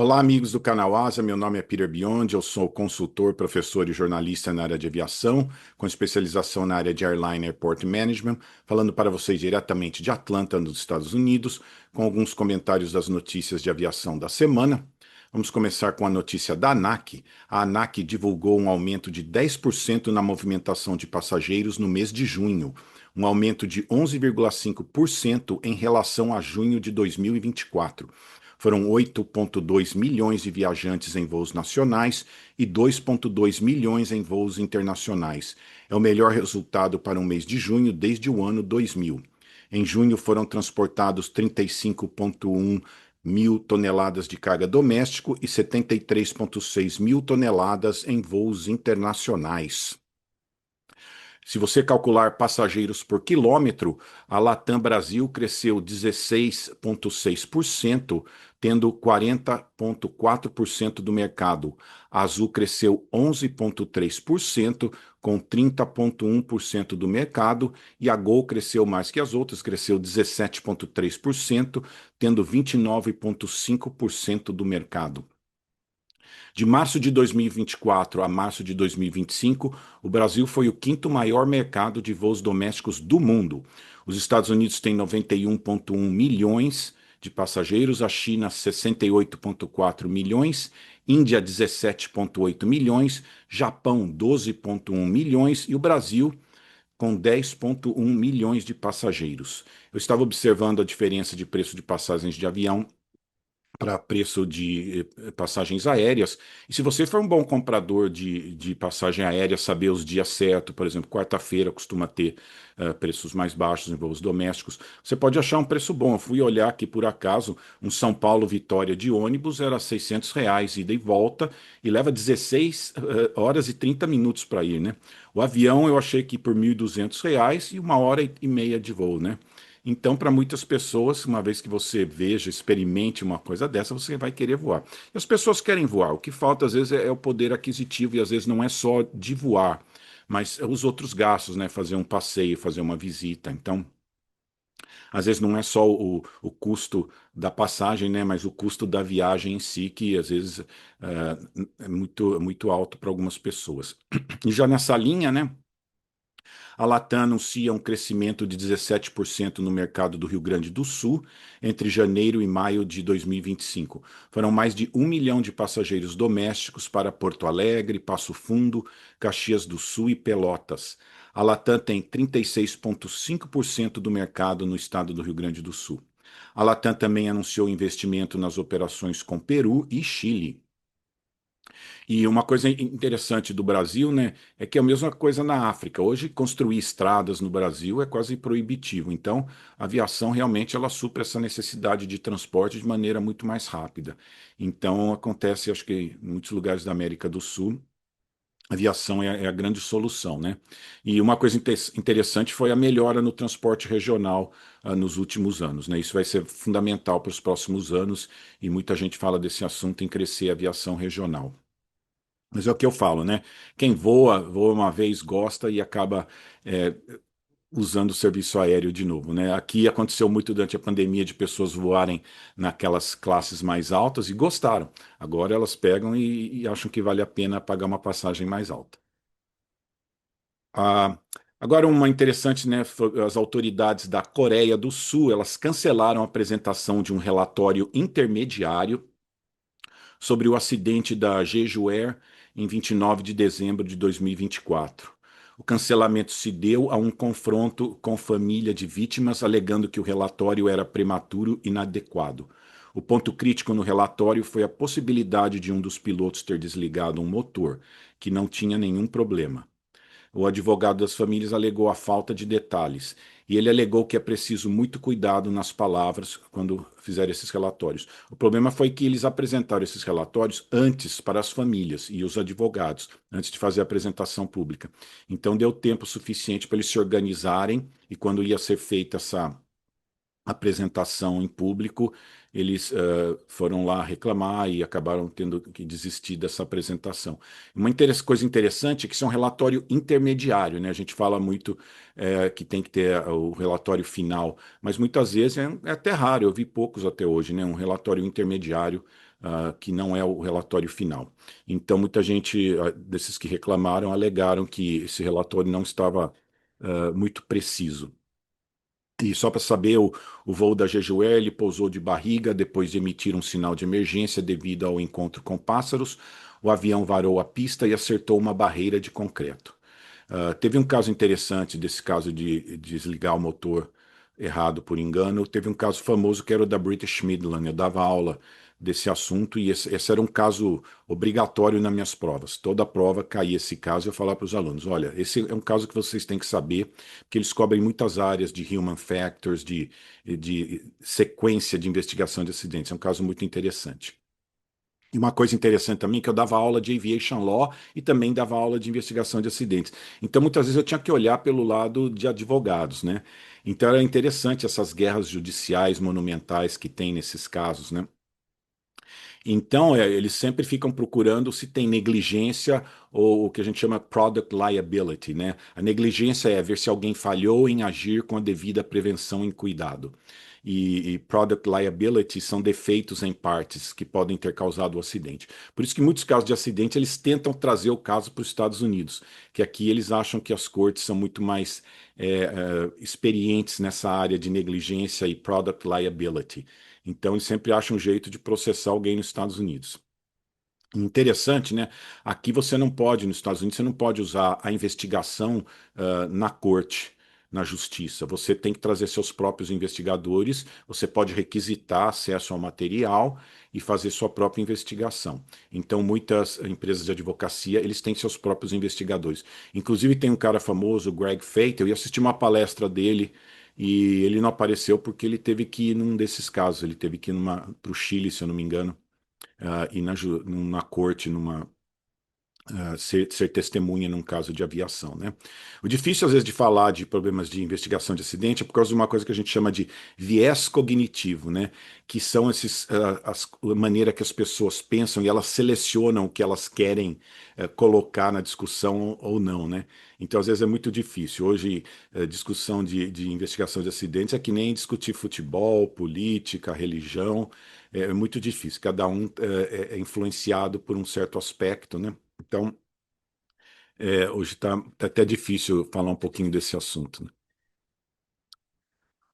Olá, amigos do canal Asa. Meu nome é Peter Biondi, eu sou consultor, professor e jornalista na área de aviação, com especialização na área de Airline Airport Management, falando para vocês diretamente de Atlanta, nos Estados Unidos, com alguns comentários das notícias de aviação da semana. Vamos começar com a notícia da ANAC. A ANAC divulgou um aumento de 10% na movimentação de passageiros no mês de junho, um aumento de 11,5% em relação a junho de 2024. Foram 8,2 milhões de viajantes em voos nacionais e 2,2 milhões em voos internacionais. É o melhor resultado para um mês de junho desde o ano 2000. Em junho foram transportados 35,1 mil toneladas de carga doméstico e 73,6 mil toneladas em voos internacionais. Se você calcular passageiros por quilômetro, a Latam Brasil cresceu 16,6%, tendo 40,4% do mercado. A Azul cresceu 11,3%, com 30,1% do mercado, e a Gol cresceu mais que as outras, cresceu 17,3%, tendo 29,5% do mercado. De março de 2024 a março de 2025, o Brasil foi o quinto maior mercado de voos domésticos do mundo. Os Estados Unidos têm 91,1 milhões de passageiros, a China 68,4 milhões, Índia 17,8 milhões, Japão 12,1 milhões e o Brasil com 10,1 milhões de passageiros. Eu estava observando a diferença de preço de passagens de avião para preço de passagens aéreas. E se você for um bom comprador de passagem aérea, saber os dias certos, por exemplo, quarta-feira costuma ter preços mais baixos em voos domésticos, você pode achar um preço bom. Eu fui olhar aqui por acaso, um São Paulo Vitória de ônibus era R$ 600 ida e volta, e leva 16 horas e 30 minutos para ir, né? O avião eu achei que por R$ 1.200 e 1 hora e meia de voo, né? Então, para muitas pessoas, uma vez que você veja, experimente uma coisa dessa, você vai querer voar. E as pessoas querem voar. O que falta, às vezes, é o poder aquisitivo, e às vezes não é só de voar, mas os outros gastos, né? Fazer um passeio, fazer uma visita. Então, às vezes não é só o custo da passagem, né? Mas o custo da viagem em si, que às vezes é muito alto para algumas pessoas. E já nessa linha, né? A Latam anuncia um crescimento de 17% no mercado do Rio Grande do Sul entre janeiro e maio de 2025. Foram mais de 1 milhão de passageiros domésticos para Porto Alegre, Passo Fundo, Caxias do Sul e Pelotas. A Latam tem 36,5% do mercado no estado do Rio Grande do Sul. A Latam também anunciou investimento nas operações com Peru e Chile. E uma coisa interessante do Brasil, né, é que é a mesma coisa na África. Hoje, construir estradas no Brasil é quase proibitivo. Então, a aviação realmente ela supre essa necessidade de transporte de maneira muito mais rápida. Então, acontece, acho que em muitos lugares da América do Sul, a aviação é a grande solução, né? E uma coisa interessante foi a melhora no transporte regional nos últimos anos, né? Isso vai ser fundamental para os próximos anos e muita gente fala desse assunto em crescer a aviação regional. Mas é o que eu falo, né? Quem voa, voa uma vez, gosta e acaba é, usando o serviço aéreo de novo, né? Aqui aconteceu muito durante a pandemia de pessoas voarem naquelas classes mais altas e gostaram. Agora elas pegam e acham que vale a pena pagar uma passagem mais alta. Ah, agora uma interessante, né? As autoridades da Coreia do Sul, elas cancelaram a apresentação de um relatório intermediário sobre o acidente da Jeju Air em 29 de dezembro de 2024. O cancelamento se deu a um confronto com família de vítimas, alegando que o relatório era prematuro e inadequado. O ponto crítico no relatório foi a possibilidade de um dos pilotos ter desligado um motor, que não tinha nenhum problema. O advogado das famílias alegou a falta de detalhes e ele alegou que é preciso muito cuidado nas palavras quando fizer esses relatórios. O problema foi que eles apresentaram esses relatórios antes para as famílias e os advogados, antes de fazer a apresentação pública. Então deu tempo suficiente para eles se organizarem e quando ia ser feita apresentação em público, eles foram lá reclamar e acabaram tendo que desistir dessa apresentação. Uma coisa interessante é que isso é um relatório intermediário, né? A gente fala muito que tem que ter o relatório final, mas muitas vezes é até raro, eu vi poucos até hoje, né? Um relatório intermediário que não é o relatório final. Então, muita gente desses que reclamaram alegaram que esse relatório não estava muito preciso. E só para saber, o voo da Jejuel pousou de barriga depois de emitir um sinal de emergência devido ao encontro com pássaros. O avião varou a pista e acertou uma barreira de concreto. Teve um caso interessante desse caso de desligar o motor errado por engano. Teve um caso famoso que era o da British Midland. Eu dava aula desse assunto e esse era um caso obrigatório nas minhas provas. Toda prova caía esse caso e eu falava para os alunos: olha, esse é um caso que vocês têm que saber, porque eles cobrem muitas áreas de human factors, de sequência de investigação de acidentes. É um caso muito interessante. E uma coisa interessante também é que eu dava aula de aviation law e também dava aula de investigação de acidentes. Então, muitas vezes eu tinha que olhar pelo lado de advogados, né? Então, era interessante essas guerras judiciais monumentais que tem nesses casos, né? Então, eles sempre ficam procurando se tem negligência ou o que a gente chama product liability, né? A negligência é ver se alguém falhou em agir com a devida prevenção e cuidado. E product liability são defeitos em partes que podem ter causado o acidente. Por isso que em muitos casos de acidente eles tentam trazer o caso para os Estados Unidos, que aqui eles acham que as cortes são muito mais experientes nessa área de negligência e product liability. Então, eles sempre acham um jeito de processar alguém nos Estados Unidos. Interessante, né? Aqui você não pode, nos Estados Unidos, você não pode usar a investigação na corte, na justiça. Você tem que trazer seus próprios investigadores, você pode requisitar acesso ao material e fazer sua própria investigação. Então, muitas empresas de advocacia, eles têm seus próprios investigadores. Inclusive, tem um cara famoso, o Greg Fate, eu ia assistir uma palestra dele e ele não apareceu porque ele teve que ir num desses casos, ele teve que ir para o Chile, se eu não me engano, ir na corte, ser testemunha num caso de aviação, né? O difícil, às vezes, de falar de problemas de investigação de acidente é por causa de uma coisa que a gente chama de viés cognitivo, né? Que são a maneira que as pessoas pensam e elas selecionam o que elas querem colocar na discussão ou não, né? Então, às vezes, é muito difícil. Hoje, discussão de investigação de acidentes é que nem discutir futebol, política, religião. É muito difícil. Cada um é influenciado por um certo aspecto, né? Então, hoje tá até difícil falar um pouquinho desse assunto, né?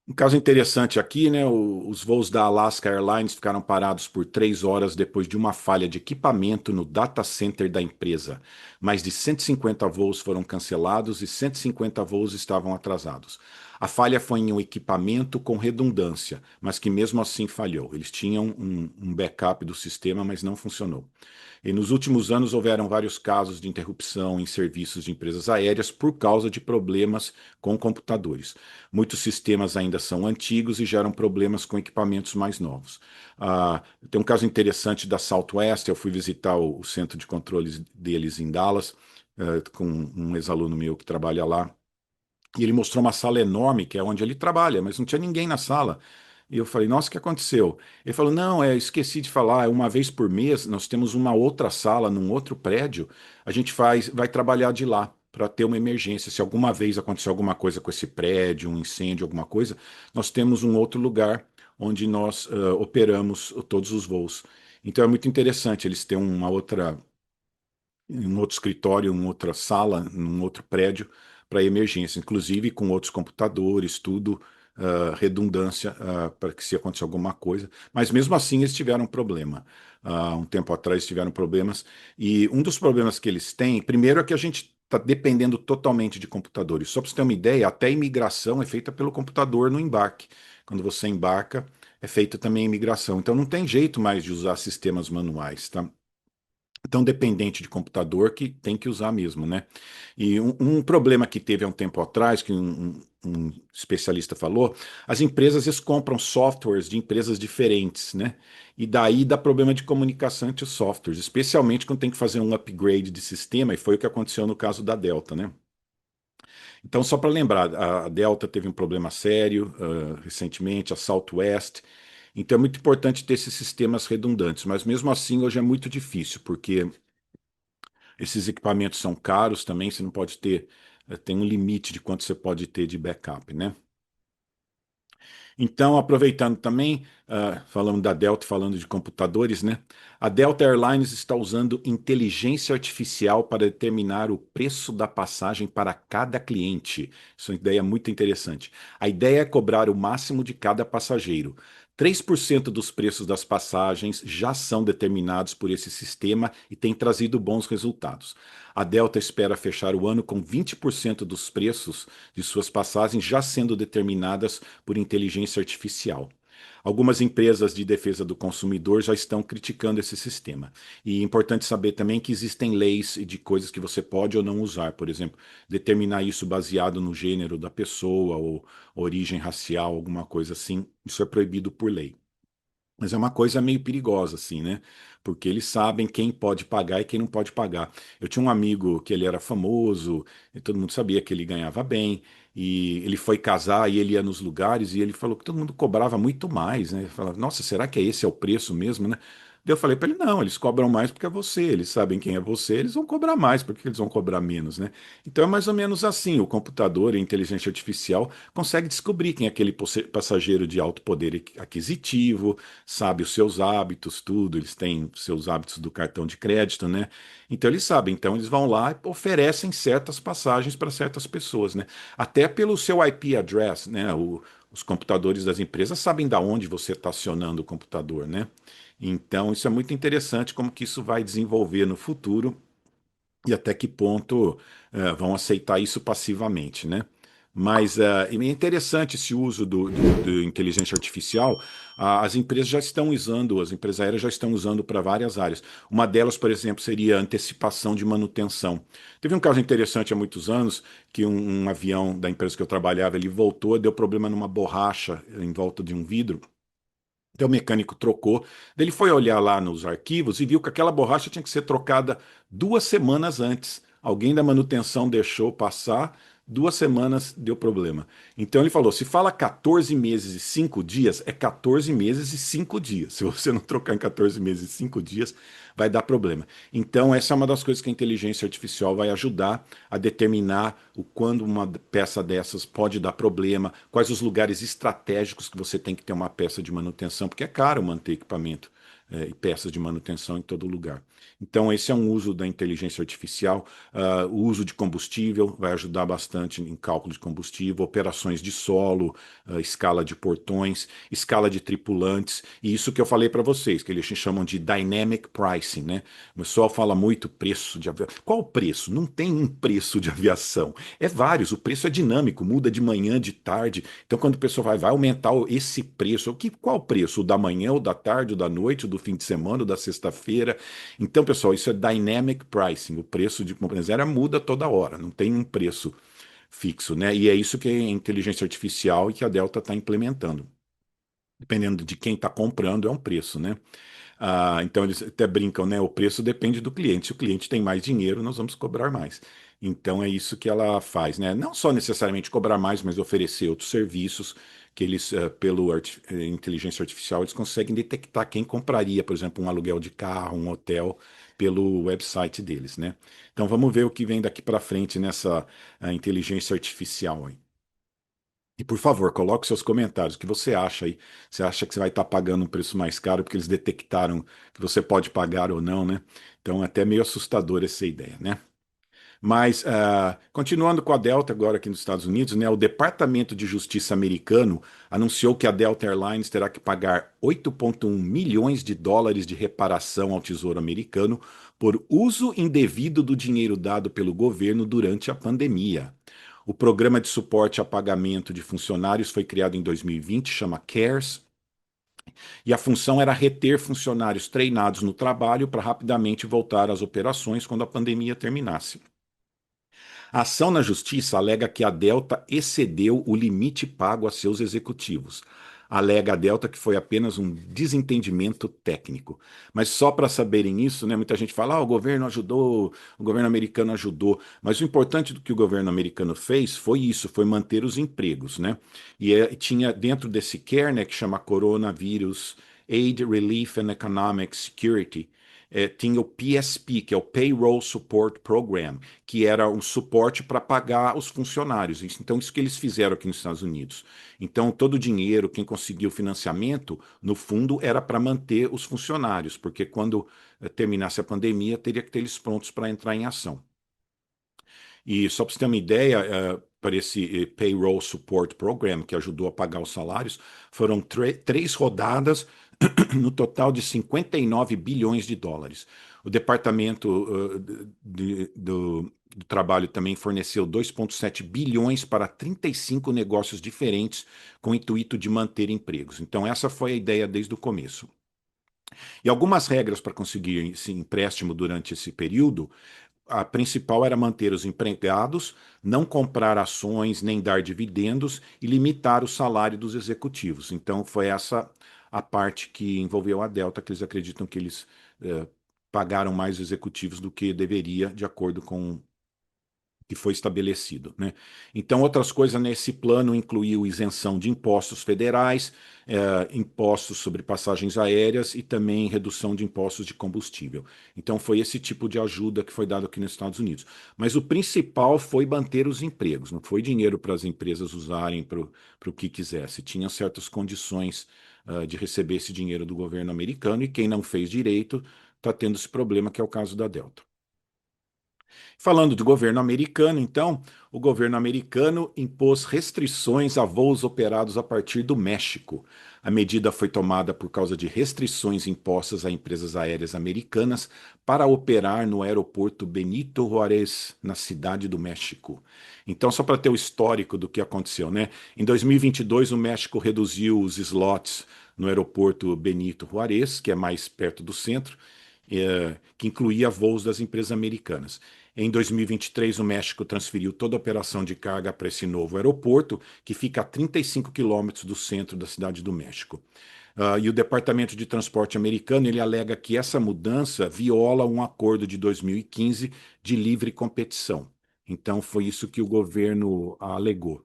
Um caso interessante aqui, né? Os voos da Alaska Airlines ficaram parados por 3 horas depois de uma falha de equipamento no data center da empresa. Mais de 150 voos foram cancelados e 150 voos estavam atrasados. A falha foi em um equipamento com redundância, mas que mesmo assim falhou. Eles tinham um backup do sistema, mas não funcionou. E nos últimos anos houveram vários casos de interrupção em serviços de empresas aéreas por causa de problemas com computadores. Muitos sistemas ainda são antigos e geram problemas com equipamentos mais novos. Tem um caso interessante da Southwest, eu fui visitar o centro de controles deles em Dallas, com um ex-aluno meu que trabalha lá. E ele mostrou uma sala enorme, que é onde ele trabalha, mas não tinha ninguém na sala. E eu falei, nossa, o que aconteceu? Ele falou, não, esqueci de falar, uma vez por mês nós temos uma outra sala num outro prédio, a gente vai trabalhar de lá para ter uma emergência. Se alguma vez acontecer alguma coisa com esse prédio, um incêndio, alguma coisa, nós temos um outro lugar onde nós operamos todos os voos. Então é muito interessante eles têm um outro escritório, uma outra sala, um outro prédio para emergência, inclusive com outros computadores, tudo, redundância, para que se acontecer alguma coisa. Mas mesmo assim eles tiveram problema. Um tempo atrás tiveram problemas. E um dos problemas que eles têm, primeiro é que a gente está dependendo totalmente de computadores. Só para você ter uma ideia, até a imigração é feita pelo computador no embarque. Quando você embarca, é feita também a imigração. Então não tem jeito mais de usar sistemas manuais, tá? Tão dependente de computador que tem que usar mesmo, né? E um problema que teve há um tempo atrás, que um especialista falou, as empresas eles compram softwares de empresas diferentes, né? E daí dá problema de comunicação entre os softwares, especialmente quando tem que fazer um upgrade de sistema, e foi o que aconteceu no caso da Delta, né? Então, só para lembrar, a Delta teve um problema sério recentemente, a Southwest. Então, é muito importante ter esses sistemas redundantes, mas mesmo assim, hoje é muito difícil, porque esses equipamentos são caros também, você não pode ter, tem um limite de quanto você pode ter de backup, né? Então, aproveitando também, falando da Delta, falando de computadores, né? A Delta Airlines está usando inteligência artificial para determinar o preço da passagem para cada cliente. Isso é uma ideia muito interessante. A ideia é cobrar o máximo de cada passageiro. 3% dos preços das passagens já são determinados por esse sistema e tem trazido bons resultados. A Delta espera fechar o ano com 20% dos preços de suas passagens já sendo determinadas por inteligência artificial. Algumas empresas de defesa do consumidor já estão criticando esse sistema. E é importante saber também que existem leis de coisas que você pode ou não usar. Por exemplo, determinar isso baseado no gênero da pessoa ou origem racial, alguma coisa assim. Isso é proibido por lei. Mas é uma coisa meio perigosa, assim, né? Porque eles sabem quem pode pagar e quem não pode pagar. Eu tinha um amigo que ele era famoso, e todo mundo sabia que ele ganhava bem, e ele foi casar e ele ia nos lugares e ele falou que todo mundo cobrava muito mais, né? Ele falava, nossa, será que esse é o preço mesmo, né? Daí eu falei para ele, não, eles cobram mais porque é você, eles sabem quem é você, eles vão cobrar mais, por que eles vão cobrar menos, né? Então é mais ou menos assim, o computador e a inteligência artificial consegue descobrir quem é aquele passageiro de alto poder aquisitivo, sabe os seus hábitos, tudo, eles têm seus hábitos do cartão de crédito, né? Então eles sabem, então eles vão lá e oferecem certas passagens para certas pessoas, né? Até pelo seu IP address, né? Os computadores das empresas sabem da onde você está acionando o computador, né? Então isso é muito interessante como que isso vai desenvolver no futuro e até que ponto vão aceitar isso passivamente, né? Mas é interessante esse uso do inteligência artificial. As empresas já estão usando, as empresas aéreas já estão usando para várias áreas. Uma delas, por exemplo, seria a antecipação de manutenção. Teve um caso interessante há muitos anos que um avião da empresa que eu trabalhava, ele voltou, deu problema numa borracha em volta de um vidro. Então o mecânico trocou. Daí ele foi olhar lá nos arquivos e viu que aquela borracha tinha que ser trocada 2 semanas antes. Alguém da manutenção deixou passar, 2 semanas deu problema. Então ele falou: se fala 14 meses e 5 dias, é 14 meses e 5 dias. Se você não trocar em 14 meses e 5 dias, vai dar problema. Então, essa é uma das coisas que a inteligência artificial vai ajudar a determinar o quando uma peça dessas pode dar problema, quais os lugares estratégicos que você tem que ter uma peça de manutenção, porque é caro manter equipamento e peças de manutenção em todo lugar. Então, esse é um uso da inteligência artificial. O uso de combustível vai ajudar bastante em cálculo de combustível, operações de solo, escala de portões, escala de tripulantes, e isso que eu falei para vocês, que eles chamam de dynamic pricing, né? O pessoal fala muito preço de aviação. Qual o preço? Não tem um preço de aviação. É vários, o preço é dinâmico, muda de manhã, de tarde. Então, quando o pessoal vai aumentar esse preço, qual o preço? O da manhã, o da tarde, o da noite, o do fim de semana, o da sexta-feira? Então, pessoal, isso é dynamic pricing. O preço de uma empresa aérea muda toda hora, não tem um preço fixo, né? E é isso que a inteligência artificial e que a Delta está implementando. Dependendo de quem está comprando, é um preço, né? Então eles até brincam, né? O preço depende do cliente. Se o cliente tem mais dinheiro, nós vamos cobrar mais. Então é isso que ela faz, né? Não só necessariamente cobrar mais, mas oferecer outros serviços que eles, pelo inteligência artificial, eles conseguem detectar quem compraria, por exemplo, um aluguel de carro, um hotel, pelo website deles, né? Então vamos ver o que vem daqui para frente nessa inteligência artificial aí. E por favor, coloque seus comentários. O que você acha aí? Você acha que você vai estar pagando um preço mais caro porque eles detectaram que você pode pagar ou não, né? Então é até meio assustador essa ideia, né? Mas, continuando com a Delta agora aqui nos Estados Unidos, né, o Departamento de Justiça americano anunciou que a Delta Airlines terá que pagar 8,1 milhões de dólares de reparação ao Tesouro americano por uso indevido do dinheiro dado pelo governo durante a pandemia. O programa de suporte a pagamento de funcionários foi criado em 2020, chama CARES, e a função era reter funcionários treinados no trabalho para rapidamente voltar às operações quando a pandemia terminasse. A ação na justiça alega que a Delta excedeu o limite pago a seus executivos. alega a Delta que foi apenas um desentendimento técnico. Mas só para saberem isso, né, muita gente fala, o governo ajudou, o governo americano ajudou. Mas o importante do que o governo americano fez foi isso, foi manter os empregos, né? Tinha dentro desse CARE, né, que chama Coronavirus Aid, Relief and Economic Security, tinha o PSP, que é o Payroll Support Program, que era um suporte para pagar os funcionários. Então, isso que eles fizeram aqui nos Estados Unidos. Então, todo o dinheiro, quem conseguiu financiamento, no fundo, era para manter os funcionários, porque quando terminasse a pandemia, teria que ter eles prontos para entrar em ação. E só para você ter uma ideia, para esse Payroll Support Program, que ajudou a pagar os salários, foram três rodadas no total de 59 bilhões de dólares. O Departamento do Trabalho também forneceu 2,7 bilhões para 35 negócios diferentes com o intuito de manter empregos. Então, essa foi a ideia desde o começo. E algumas regras para conseguir esse empréstimo durante esse período, a principal era manter os empregados, não comprar ações nem dar dividendos e limitar o salário dos executivos. Então, foi essa a parte que envolveu a Delta, que eles acreditam que eles pagaram mais executivos do que deveria, de acordo com que foi estabelecido, né? Então, outras coisas nesse plano incluíam isenção de impostos federais, impostos sobre passagens aéreas e também redução de impostos de combustível. Então, foi esse tipo de ajuda que foi dado aqui nos Estados Unidos. Mas o principal foi manter os empregos, não foi dinheiro para as empresas usarem para o que quisesse. Tinha certas condições de receber esse dinheiro do governo americano e quem não fez direito está tendo esse problema, que é o caso da Delta. Falando do governo americano, então, o governo americano impôs restrições a voos operados a partir do México. A medida foi tomada por causa de restrições impostas a empresas aéreas americanas para operar no aeroporto Benito Juárez, na cidade do México. Então, só para ter o histórico do que aconteceu, né? Em 2022, o México reduziu os slots no aeroporto Benito Juárez, que é mais perto do centro, que incluía voos das empresas americanas. Em 2023, o México transferiu toda a operação de carga para esse novo aeroporto, que fica a 35 quilômetros do centro da cidade do México. E o Departamento de Transporte americano ele alega que essa mudança viola um acordo de 2015 de livre competição. Então, foi isso que o governo alegou.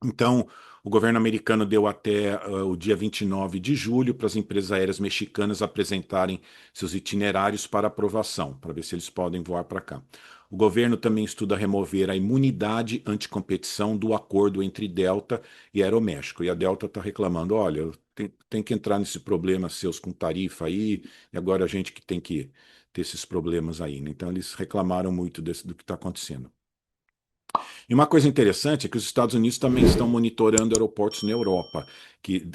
Então, o governo americano deu até o dia 29 de julho para as empresas aéreas mexicanas apresentarem seus itinerários para aprovação, para ver se eles podem voar para cá. O governo também estuda remover a imunidade anticompetição do acordo entre Delta e Aeroméxico. E a Delta está reclamando: olha, tem que entrar nesse problema seus com tarifa aí, e agora a gente que tem que ter esses problemas aí, né? Então, eles reclamaram muito do que está acontecendo. E uma coisa interessante é que os Estados Unidos também estão monitorando aeroportos na Europa,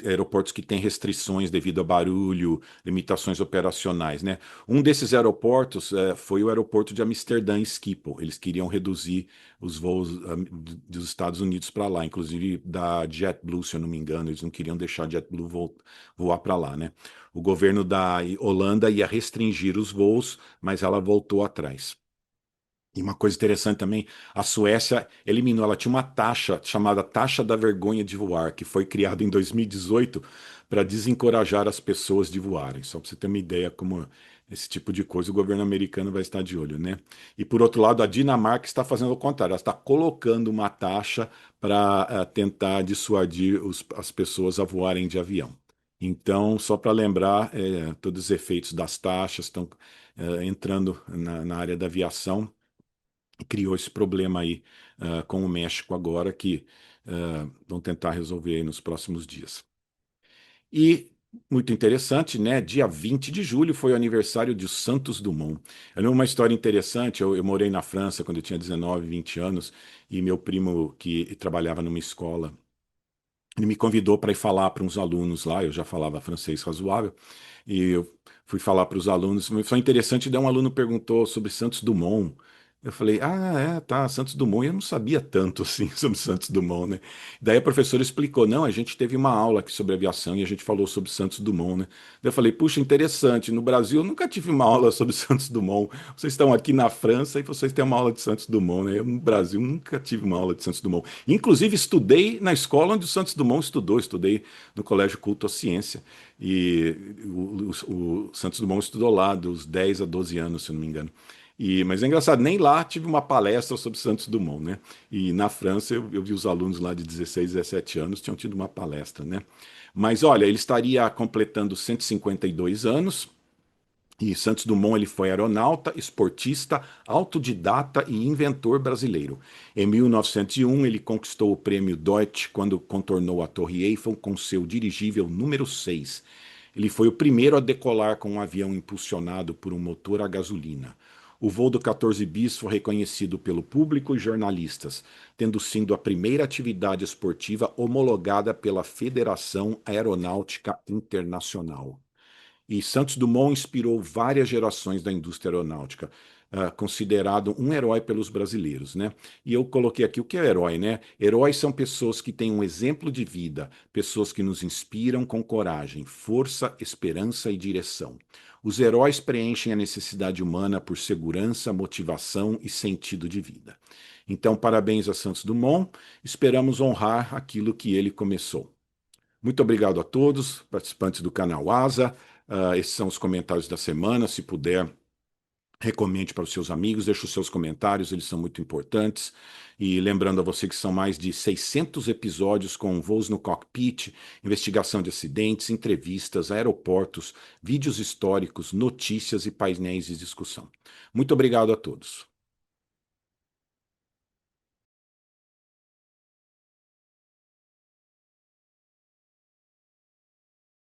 aeroportos que têm restrições devido a barulho, limitações operacionais, né? Um desses aeroportos foi o aeroporto de Amsterdã Schiphol. Eles queriam reduzir os voos dos Estados Unidos para lá, inclusive da JetBlue, se eu não me engano, eles não queriam deixar a JetBlue voar para lá, né? O governo da Holanda ia restringir os voos, mas ela voltou atrás. E uma coisa interessante também, a Suécia eliminou, ela tinha uma taxa chamada taxa da vergonha de voar, que foi criada em 2018 para desencorajar as pessoas de voarem. Só para você ter uma ideia como esse tipo de coisa o governo americano vai estar de olho, né? E por outro lado, a Dinamarca está fazendo o contrário, ela está colocando uma taxa para tentar dissuadir as pessoas a voarem de avião. Então, só para lembrar, todos os efeitos das taxas estão entrando na área da aviação criou esse problema aí com o México agora, que vão tentar resolver aí nos próximos dias. E, muito interessante, né? Dia 20 de julho foi o aniversário de Santos Dumont. Eu lembro uma história interessante, eu morei na França quando eu tinha 19, 20 anos, e meu primo, que trabalhava numa escola, ele me convidou para ir falar para uns alunos lá, eu já falava francês razoável, e eu fui falar para os alunos, foi interessante, daí um aluno perguntou sobre Santos Dumont, Eu falei, ah, é, tá, Santos Dumont. E eu não sabia tanto assim sobre Santos Dumont, né? Daí a professora explicou, não, a gente teve uma aula aqui sobre aviação e a gente falou sobre Santos Dumont, né? Daí eu falei, puxa, interessante, no Brasil eu nunca tive uma aula sobre Santos Dumont. Vocês estão aqui na França e vocês têm uma aula de Santos Dumont, né? Eu no Brasil nunca tive uma aula de Santos Dumont. Inclusive estudei na escola onde o Santos Dumont estudou, estudei no Colégio Culto à Ciência. E o Santos Dumont estudou lá dos 10 a 12 anos, se eu não me engano. Mas é engraçado, nem lá tive uma palestra sobre Santos Dumont, né? E na França eu vi os alunos lá de 16, 17 anos tinham tido uma palestra, né? Mas olha, ele estaria completando 152 anos. E Santos Dumont ele foi aeronauta, esportista, autodidata e inventor brasileiro. Em 1901 ele conquistou o prêmio Deutsch quando contornou a Torre Eiffel com seu dirigível número 6. Ele foi o primeiro a decolar com um avião impulsionado por um motor a gasolina. O voo do 14 bis foi reconhecido pelo público e jornalistas, tendo sido a primeira atividade esportiva homologada pela Federação Aeronáutica Internacional. E Santos Dumont inspirou várias gerações da indústria aeronáutica, considerado um herói pelos brasileiros, né? E eu coloquei aqui o que é herói, né? Heróis são pessoas que têm um exemplo de vida, pessoas que nos inspiram com coragem, força, esperança e direção. Os heróis preenchem a necessidade humana por segurança, motivação e sentido de vida. Então, parabéns a Santos Dumont, esperamos honrar aquilo que ele começou. Muito obrigado a todos, participantes do canal Asa. Esses são os comentários da semana. Se puder, recomende para os seus amigos, deixe os seus comentários, eles são muito importantes. E lembrando a você que são mais de 600 episódios com voos no cockpit, investigação de acidentes, entrevistas, aeroportos, vídeos históricos, notícias e painéis de discussão. Muito obrigado a todos.